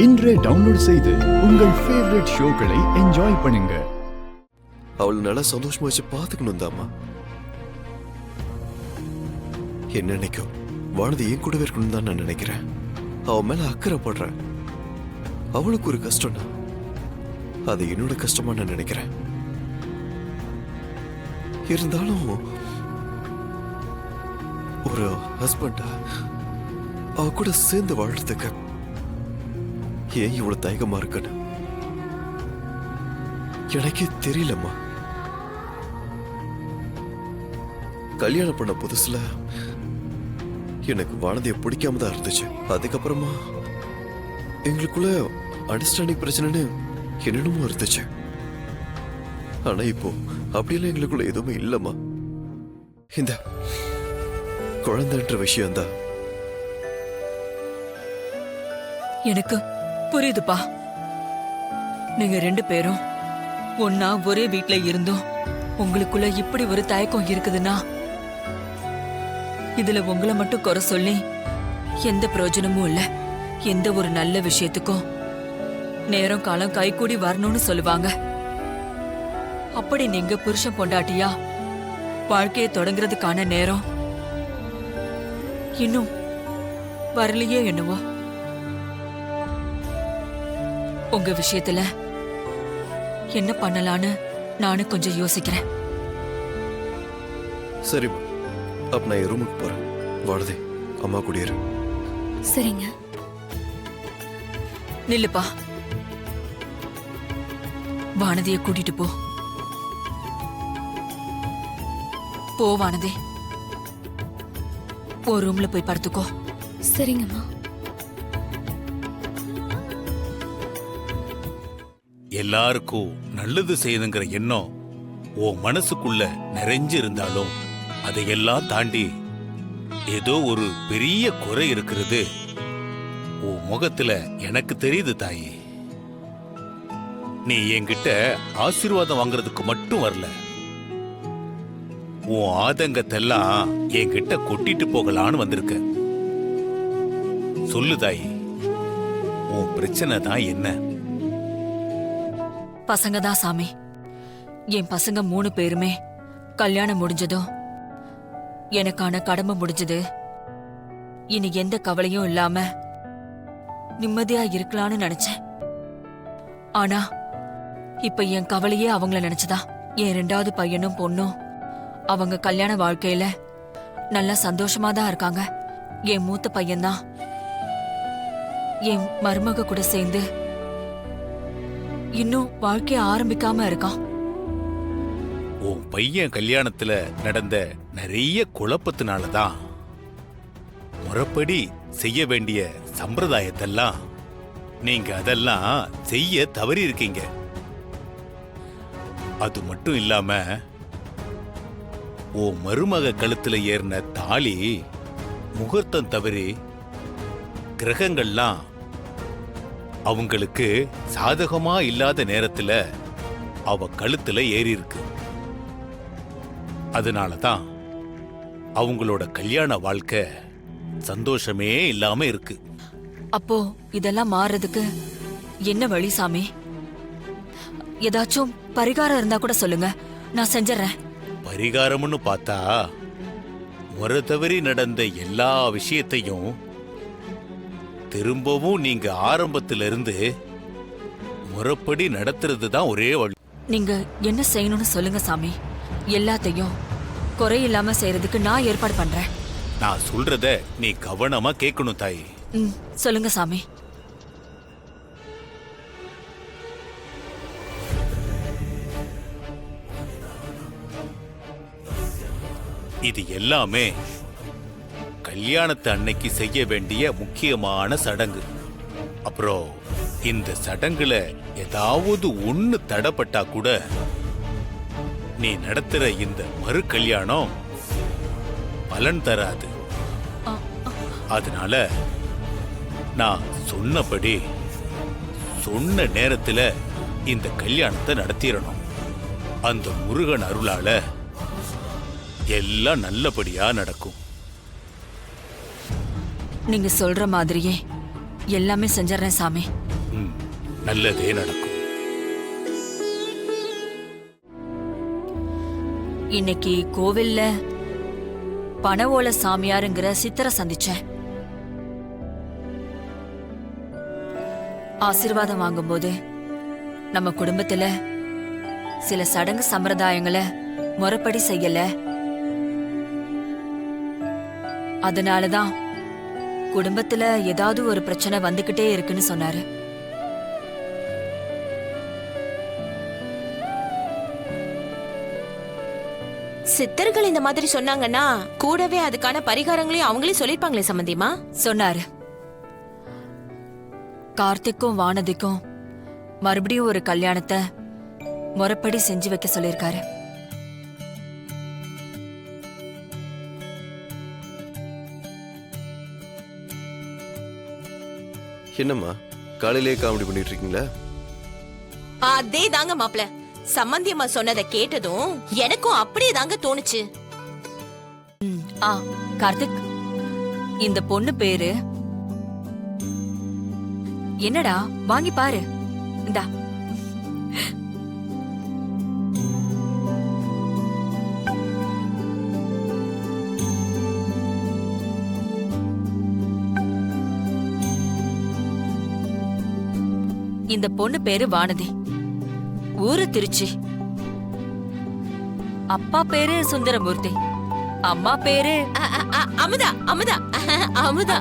இன்றே டவுன்லோட் செய்து உங்கள் ஃபேவரட் ஷோக்களை என்ஜாய் பண்ணுங்க. அவள் நல்லா சந்தோஷமா வச்சு பாத்துக்கணும் தாமா. என்ன நினைக்கும் வானதி என் கூடவே இருக்கணும் தான் நான் நினைக்கிறேன். அவன் மேல அக்கறைப்படுறேன். அவளுக்கு ஒரு கஷ்டம்னா அது என்னோட கஷ்டமா நான் நினைக்கிறேன். இருந்தாலும் ஒரு ஹஸ்பண்டா அவ கூட சேர்ந்து வாழ்றதுக்கு ஏன் இவ்வளவு தயக்கமா இருக்குன்னு எனக்கே தெரியலம்மா. கல்யாணம் பண்ண புதுசுல எனக்கு வானதியை பிடிக்காம தான் இருந்துச்சு. அதுக்கப்புறமா எங்களுக்குள்ள அண்டர்ஸ்டாண்டிங் பிரச்சனைன்னு என்னென்னமோ இருந்துச்சு. ஆனா இப்போ அப்படியெல்லாம் எங்களுக்குள்ள எதுவுமே இல்லம்மா. இந்த குழந்தைன்ற விஷயம்தான். எனக்கு புரியுதுப்பா. நீங்க ரெண்டு பேரும் ஒன்னா ஒரே வீட்ல இருந்தும் உங்களுக்குள்ள இப்படி ஒரு தயக்கம் இருக்குதுன்னா இதுல உங்களை மட்டும் குறை சொல்லி எந்த பிரயோஜனமும் இல்ல. எந்த ஒரு நல்ல விஷயத்துக்கும் நேரம் காலம் கைகூடி வரணும்னு சொல்லுவாங்க. அப்படி நீங்க புருஷன் பொண்டாட்டியா வாழ்க்கையை தொடங்குறதுக்கான நேரம் இன்னும் வரலையே என்னவோ. உங்க விஷயத்துல என்ன பண்ணலான்னு நானும் கொஞ்சம் யோசிக்கிறேன். சரி, அப்ப நான் என் ரூமுக்கு போறேன். வானதி அம்மா கூடியிரு. சரிங்க. நில்லுப்பா. வானதியை கூட்டிட்டு போ. போ வானதி, ஒரு ரூம்ல போய் படுத்துக்கோ. சரிங்கம்மா. எல்லாருக்கும் நல்லது செய்யுதுங்கிற எண்ணம் உன் மனசுக்குள்ள நிறைஞ்சு இருந்தாலும் அதையெல்லாம் தாண்டி ஏதோ ஒரு பெரிய குறை இருக்கிறது உன் முகத்துல எனக்கு தெரியுது தாயி. நீ என்கிட்ட ஆசீர்வாதம் வாங்குறதுக்கு மட்டும் வரல, உன் ஆதங்கத்தெல்லாம் என்கிட்ட கொட்டிட்டு போகலான்னு வந்திருக்க. சொல்லு தாயி, உன் பிரச்சனை தான் என்ன? பசங்க தான் சாமி. என் பசங்க 3 பேருமே கல்யாணம் முடிஞ்சதும் எனக்கான கடமை முடிஞ்சது. இனி எந்த கவலையும் இல்லாம நிம்மதியா இருக்கலாம்னு நினைச்சேன். ஆனா இப்ப என் கவலையே அவங்கள நினைச்சுதான். என் 2வது பையனும் பொண்ணும் அவங்க கல்யாண வாழ்க்கையில நல்லா சந்தோஷமா தான் இருக்காங்க. என் மூத்த பையன்தான் என் மருமக கூட சேர்ந்து இன்னும் வாழ்க்கைய ஆரம்பிக்காம இருக்கான். உன் பையன் கல்யாணத்துல நடந்த நிறைய குழப்பத்தினாலதான் முறைப்படி செய்ய வேண்டிய சம்பிரதாயத்தெல்லாம் நீங்க அதெல்லாம் செய்ய தவறி இருக்கீங்க. அது மட்டும் இல்லாம உன் மருமக கழுத்துல ஏறின தாலி முகூர்த்தம் தவறி கிரகங்கள்லாம் அவங்களுக்கு சாதகமா இல்லாத நேரத்துல அவ கழுத்துல ஏறி இருக்கு. அதனாலதான் அவங்களோட கல்யாண வாழ்க்கை சந்தோஷமே இல்லாம இருக்கு. அப்போ இதெல்லாம் மாறுறதுக்கு என்ன வழி சாமி? ஏதாச்சும் பரிகாரம் இருந்தா கூட சொல்லுங்க, நான் செஞ்சிடறேன். பரிகாரம்னு பார்த்தா முறை தவறி நடந்த எல்லா விஷயத்தையும் திரும்பவும் நீங்க ஆரம்பத்திலிருந்து முறைப்படி நடத்துறது தான் ஒரே வழி. நீங்க என்ன செய்யணும்னு சொல்லுங்க சாமி. எல்லாத்தையும் குறையில்லாம செய்யறதுக்கு நான் ஏற்பாடு பண்றேன். நான் சொல்றத நீ கவனமா கேட்கணும் தாயி. சொல்லுங்க சாமி. இது எல்லாமே கல்யாணத்து அன்னைக்கு செய்ய வேண்டிய முக்கியமான சடங்கு. அப்புறம் இந்த சடங்குல ஏதாவது ஒண்ணு தடப்பட்டா கூட நீ நடத்துற இந்த மறு கல்யாணம் பலன் தராது. அதனால நான் சொன்னபடி சொன்ன நேரத்துல இந்த கல்யாணத்தை நடத்திடணும். அந்த முருகன் அருளால எல்லாம் நல்லபடியா நடக்கும். நீங்க சொல்ற மாதிரியே எல்லாமே செஞ்சிடறேன் சாமி. நல்லதே நடக்கும். இன்னைக்கு கோவில்ல பனவோல சாமியாருங்கிற சித்தரை சந்திச்சேன். ஆசீர்வாதம் வாங்கும்போது நம்ம குடும்பத்துல சில சடங்கு சம்பிரதாயங்களை முறைப்படி செய்யல, அதனாலதான் குடும்பத்துல ஏதாவது ஒரு பிரச்சனை வந்துகிட்டே இருக்குன்னு சொன்னாரு. சித்தர்கள் இந்த மாதிரி சொன்னாங்கன்னா கூடவே அதுக்கான பரிகாரங்களையும் அவங்களே சொல்லிருப்பாங்களே சம்பந்தியமா? சொன்னாரு. கார்த்திக்கும் வானதிக்கும் மறுபடியும் ஒரு கல்யாணத்தை முறைப்படி செஞ்சு வைக்க சொல்லிருக்காரு. என்னம்மா காலையிலேயே காமெடி பண்ணிட்டு இருக்கீங்களா? அதே தாங்க மாப்ள, சம்பந்தியம்மா சொன்னதை கேட்டதும் எனக்கும் அப்படியே தாங்க தோணுச்சு. ஆ கார்த்திக், இந்த பொண்ணு பேரு என்னடா? வாங்கி பாரு. இந்தா. இந்த பொண்ணு பேரு வானதி, ஊரு திருச்சி. அப்பா பேரு சுந்தரமூர்த்தி, அம்மா பேரு அமுதா. அமுதா அமுதா.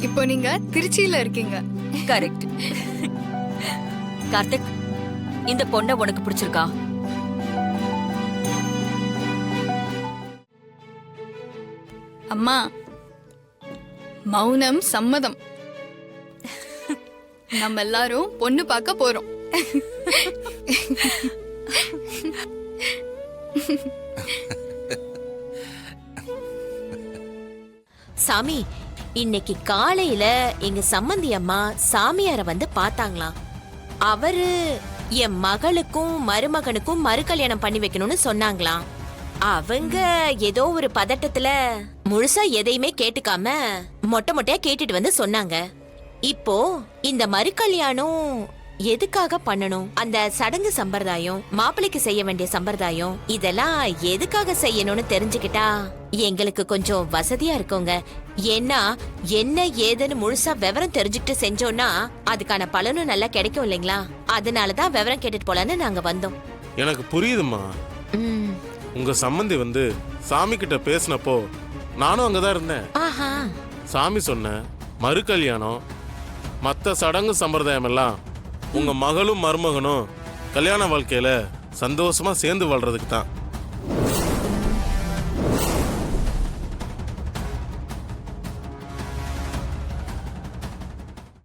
இப்போ நீங்க திருச்சியில இருக்கீங்க. கரெக்ட். கார்த்திக், இந்த பொண்ணை உனக்கு பிடிச்சிருக்கா? அம்மா, மௌனம் சம்மதம். நம்ம எல்லாரும் பொண்ணு பார்க்க போறோம். சாமி, இன்னைக்கு காலையில எங்க சம்பந்தி அம்மா சாமியார வந்து பார்த்தாங்களாம். அவரு என் மகளுக்கும் மருமகனுக்கும் மறு கல்யாணம் பண்ணி வைக்கணும்னு சொன்னாங்களாம். அவங்க ஏதோ ஒரு பதட்டத்துல முழுசா எதையுமே கேட்டுக்காம மொட்டை மொட்டையா கேட்டுட்டு வந்து சொன்னாங்க. இப்போ இந்த மறு கல்யாணம் எதுக்காக பண்ணணும்? அந்த சடங்கு சம்பிரதாயம், மாப்பிள்ளைக்கு செய்ய வேண்டிய சம்பிரதாயம், இதெல்லாம் எதுக்காக செய்யணும்னு தெரிஞ்சுக்கிட்டா எங்களுக்கு கொஞ்சம் வசதியா இருக்குங்க. ஏன்னா என்ன ஏதுன்னு முழுசா விவரம் தெரிஞ்சுக்கிட்டு செஞ்சோம்னா அதுக்கான பலனும் நல்லா கிடைக்கும் இல்லைங்களா? அதனாலதான் விவரம் கேட்டுட்டு போலான்னு நாங்க வந்தோம். எனக்கு புரியுதுமா. உங்க சம்பந்தி வந்து சாமி கிட்ட பேசினப்போ நானும் அங்கதான் இருந்தேன். ஆஹா. சாமி சொன்ன மறு கல்யாணம், மத்த சடங்கு சம்பிரதாயம் எல்லாம் உங்க மகளும் மருமகனும் கல்யாண வாழ்க்கையில சந்தோஷமா சேர்ந்து வாழ்றதுக்கு தான்.